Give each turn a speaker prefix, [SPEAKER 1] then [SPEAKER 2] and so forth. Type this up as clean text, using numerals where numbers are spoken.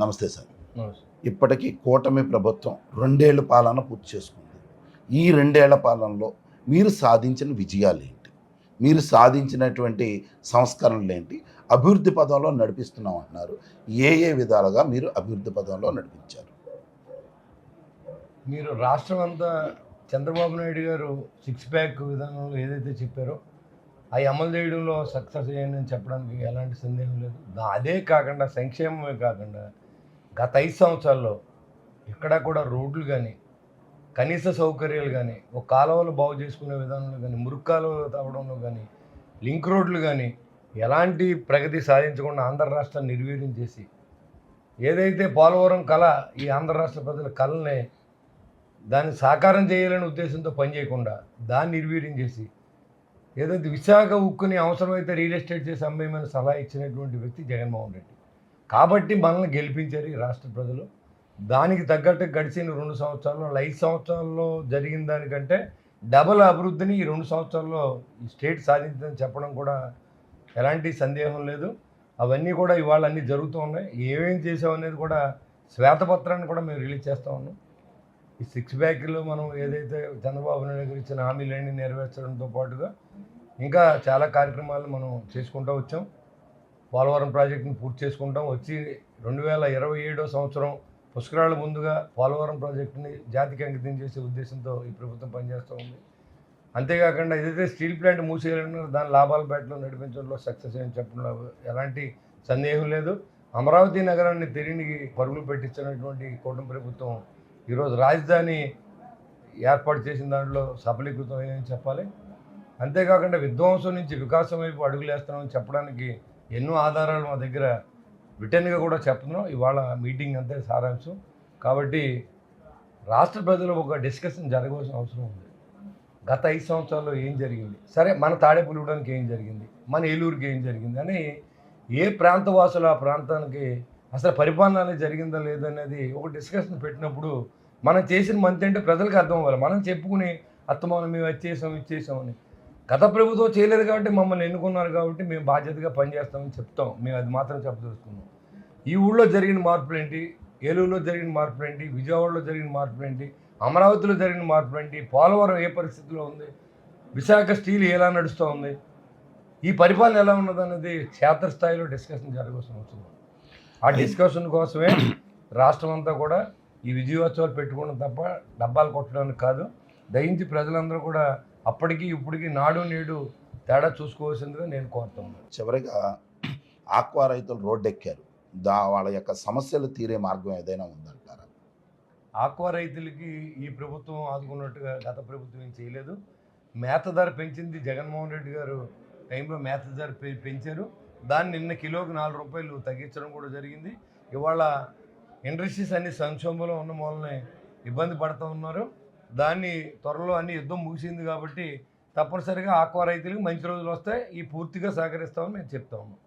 [SPEAKER 1] నమస్తే సార్.
[SPEAKER 2] నమస్తే.
[SPEAKER 1] ఇప్పటికీ కూటమి ప్రభుత్వం 2 ఏళ్ల పాలన పూర్తి చేసుకుంది. ఈ 2 ఏళ్ల పాలనలో మీరు సాధించిన విజయాలేంటి? మీరు సాధించినటువంటి సంస్కరణలేంటి? అభివృద్ధి పదంలో నడిపిస్తున్నాం అంటున్నారు. ఏ ఏ విధాలుగా మీరు అభివృద్ధి పదంలో నడిపించారు?
[SPEAKER 2] మీరు రాష్ట్రం అంతా చంద్రబాబు నాయుడు గారు 6 ప్యాక్ విధానంలో ఏదైతే చెప్పారో అవి అమలు చేయడంలో సక్సెస్ అయ్యాయని చెప్పడానికి ఎలాంటి సందేహం లేదు. అదే కాకుండా సంక్షేమమే కాకుండా గత 5 సంవత్సరాల్లో ఎక్కడా కూడా రోడ్లు కానీ, కనీస సౌకర్యాలు కానీ, ఒక కాలువలు బాగు చేసుకునే విధానంలో కానీ, మురుగు కాలువలు తవ్వడంలో కానీ, లింక్ రోడ్లు కానీ ఎలాంటి ప్రగతి సాధించకుండా ఆంధ్ర రాష్ట్రాన్ని నిర్వీర్యం చేసి, ఏదైతే పోలవరం కళ ఈ ఆంధ్ర రాష్ట్ర ప్రజల కళని దాన్ని సాకారం చేయాలనే ఉద్దేశంతో పనిచేయకుండా దాన్ని నిర్వీర్యం చేసి, ఏదైతే విశాఖ ఉక్కుని అవసరమైతే రియల్ ఎస్టేట్ చేసి అమ్మేయమని సలహా ఇచ్చినటువంటి వ్యక్తి జగన్మోహన్ రెడ్డి. కాబట్టి మనల్ని గెలిపించారు ఈ రాష్ట్ర ప్రజలు. దానికి తగ్గట్టు గడిచిన 2 సంవత్సరాల్లో 5 సంవత్సరాల్లో జరిగిన దానికంటే డబల్ అభివృద్ధిని ఈ 2 సంవత్సరాల్లో ఈ స్టేట్ సాధించిందని చెప్పడం కూడా ఎలాంటి సందేహం లేదు. అవన్నీ కూడా ఇవాళ అన్నీ జరుగుతూ ఉన్నాయి. ఏమేం చేసామనేది కూడా శ్వేతపత్రాన్ని కూడా మేము రిలీజ్ చేస్తూ ఉన్నాం. ఈ 6 ప్యాక్లో మనం ఏదైతే చంద్రబాబు నాయుడు గారు ఇచ్చిన హామీలన్నీ నెరవేర్చడంతో పాటుగా ఇంకా చాలా కార్యక్రమాలు మనం చేసుకుంటూ వచ్చాం. పోలవరం ప్రాజెక్టుని పూర్తి చేసుకుంటాం. వచ్చి 2027 సంవత్సరం పుష్కరాల ముందుగా పోలవరం ప్రాజెక్టుని జాతికి అంకితం చేసే ఉద్దేశంతో ఈ ప్రభుత్వం పనిచేస్తూ ఉంది. అంతేకాకుండా ఏదైతే స్టీల్ ప్లాంట్ మూసేయాలన్నారో దాని లాభాల బ్యాట్లో నడిపించడంలో సక్సెస్ అని చెప్పడంలో ఎలాంటి సందేహం లేదు. అమరావతి నగరాన్ని తిరిగి పరుగులు పెట్టించినటువంటి కూటమి ప్రభుత్వం ఈరోజు రాజధాని ఏర్పాటు చేసిన దాంట్లో సఫలీకృతం అయ్యని చెప్పాలి. అంతేకాకుండా విధ్వంసం నుంచి వికాసం వైపు అడుగులేస్తున్నామని చెప్పడానికి ఎన్నో ఆధారాలు మా దగ్గర రిటర్న్గా కూడా చెప్తున్నాం. ఇవాళ మీటింగ్ అంతే సారాంశం. కాబట్టి రాష్ట్ర ప్రజలు ఒక డిస్కషన్ జరగవలసిన అవసరం ఉంది. గత 5 సంవత్సరాల్లో ఏం జరిగింది, సరే మన తాడేపల్లిగూడెంకి ఏం జరిగింది, మన ఏలూరుకి ఏం జరిగింది అని ఏ ప్రాంతవాసులు ఆ ప్రాంతానికి అసలు పరిపాలన అనేది జరిగిందా లేదనేది ఒక డిస్కషన్ పెట్టినప్పుడు మనం చేసిన మంచి అంటే ప్రజలకు అర్థం అవ్వాలి. మనం చెప్పుకుని అత్తమానం మేము వచ్చేసాం ఇచ్చేసామని. గత ప్రభుత్వం చేయలేదు కాబట్టి మమ్మల్ని ఎన్నుకున్నారు కాబట్టి మేము బాధ్యతగా పనిచేస్తామని చెప్తాం. మేము అది మాత్రం చెప్పదలుచుకున్నాం. ఈ ఊళ్ళో జరిగిన మార్పులు ఏంటి, ఏలూరులో జరిగిన మార్పులు ఏంటి, విజయవాడలో జరిగిన మార్పులు ఏంటి, అమరావతిలో జరిగిన మార్పులు ఏంటి, పోలవరం ఏ పరిస్థితిలో ఉంది, విశాఖ స్టీల్ ఎలా నడుస్తూ ఉంది, ఈ పరిపాలన ఎలా ఉన్నదన్నది క్షేత్రస్థాయిలో డిస్కషన్ జరగాల్సిన అవసరం. ఆ డిస్కషన్ కోసమే రాష్ట్రం అంతా కూడా ఈ విజయోత్సవాలు పెట్టుకోవడం తప్ప డబ్బాలు కొట్టడానికి కాదు. దయించి ప్రజలందరూ కూడా అప్పటికి ఇప్పటికీ నాడు నేడు తేడా చూసుకోవాల్సిందిగా నేను కోరుతున్నాను.
[SPEAKER 1] చివరిగా ఆక్వా రైతులు రోడ్డెక్కారు. వాళ్ళ యొక్క సమస్యలు తీరే మార్గం ఏదైనా ఉందంటారా?
[SPEAKER 2] ఆక్వా రైతులకి ఈ ప్రభుత్వం ఆదుకున్నట్టుగా గత ప్రభుత్వం ఏం చేయలేదు. మేత ధర పెంచింది జగన్మోహన్ రెడ్డి గారు టైంలో మేత ధర పెంచారు. దాన్ని నిన్న కిలోకి 4 రూపాయలు తగ్గించడం కూడా జరిగింది. ఇవాళ ఇండస్ట్రీస్ అన్ని సంక్షోభంలో ఉన్న మూలనే ఇబ్బంది పడుతూ ఉన్నారు. దాన్ని త్వరలో అన్ని యుద్ధం ముగిసింది కాబట్టి తప్పనిసరిగా ఆక్వా రైతులకు మంచి రోజులు వస్తాయి. ఈ పూర్తిగా సహకరిస్తామని మేము చెప్తా ఉన్నాం.